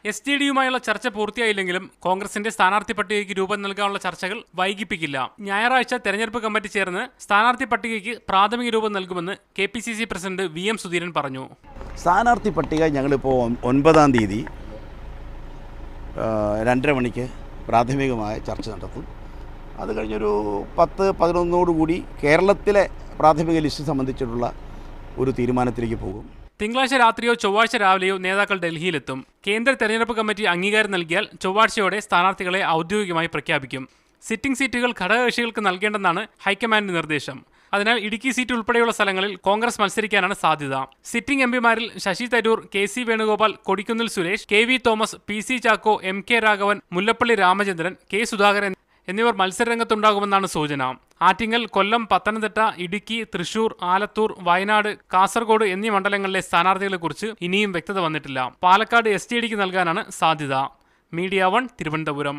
STDയുമായുള്ള ചർച്ച പൂർത്തിയായില്ലെങ്കിലും കോൺഗ്രസിന്റെ സ്ഥാനാർത്ഥി പട്ടികയ്ക്ക് രൂപം നൽകാനുള്ള ചർച്ചകൾ വൈകിപ്പിക്കില്ല. ഞായറാഴ്ച തെരഞ്ഞെടുപ്പ് കമ്മിറ്റി ചേർന്ന് സ്ഥാനാർത്ഥി പട്ടികയ്ക്ക് പ്രാഥമിക രൂപം നൽകുമെന്ന് KPCC പ്രസിഡന്റ് VM സുധീരൻ പറഞ്ഞു. സ്ഥാനാർത്ഥി പട്ടിക ഞങ്ങളിപ്പോൾ 9-ാം തീയതി 2:30 മണിക്ക് പ്രാഥമികമായ ചർച്ച നടത്തും. അത് കഴിഞ്ഞൊരു 10-11 കേരളത്തിലെ പ്രാഥമിക ലിസ്റ്റ് സംബന്ധിച്ചിട്ടുള്ള ഒരു തീരുമാനത്തിലേക്ക് പോകും. തിങ്കളാഴ്ച രാത്രിയോ ചൊവ്വാഴ്ച രാവിലെയോ നേതാക്കൾ ഡൽഹിയിലെത്തും. കേന്ദ്ര തെരഞ്ഞെടുപ്പ് കമ്മിറ്റി അംഗീകാരം നൽകിയാൽ ചൊവ്വാഴ്ചയോടെ സ്ഥാനാർത്ഥികളെ ഔദ്യോഗികമായി പ്രഖ്യാപിക്കും. സിറ്റിംഗ് സീറ്റുകൾ ഘടകകക്ഷികൾക്ക് നൽകേണ്ടെന്നാണ് ഹൈക്കമാൻഡ് നിർദ്ദേശം. അതിനാൽ ഇടുക്കി സീറ്റ് ഉൾപ്പെടെയുള്ള സ്ഥലങ്ങളിൽ കോൺഗ്രസ് മത്സരിക്കാനാണ് സാധ്യത. സിറ്റിംഗ് എംപിമാരിൽ Shashi Tharoor, KC Venugopal, Kodikunnil Suresh, KV Thomas, PC Chacko, MK Raghavan, Mullappally Ramachandran, K Sudhakaran എന്നിവർ മത്സരരംഗത്തുണ്ടാകുമെന്നാണ് സൂചന. ആറ്റിങ്ങൽ, കൊല്ലം, പത്തനംതിട്ട, ഇടുക്കി, തൃശൂർ, ആലത്തൂർ, വയനാട്, കാസർഗോഡ് എന്നീ മണ്ഡലങ്ങളിലെ സ്ഥാനാർത്ഥികളെക്കുറിച്ച് ഇനിയും വ്യക്തത വന്നിട്ടില്ല. പാലക്കാട് STDക്ക് നൽകാനാണ് സാധ്യത. മീഡിയ 1 തിരുവനന്തപുരം.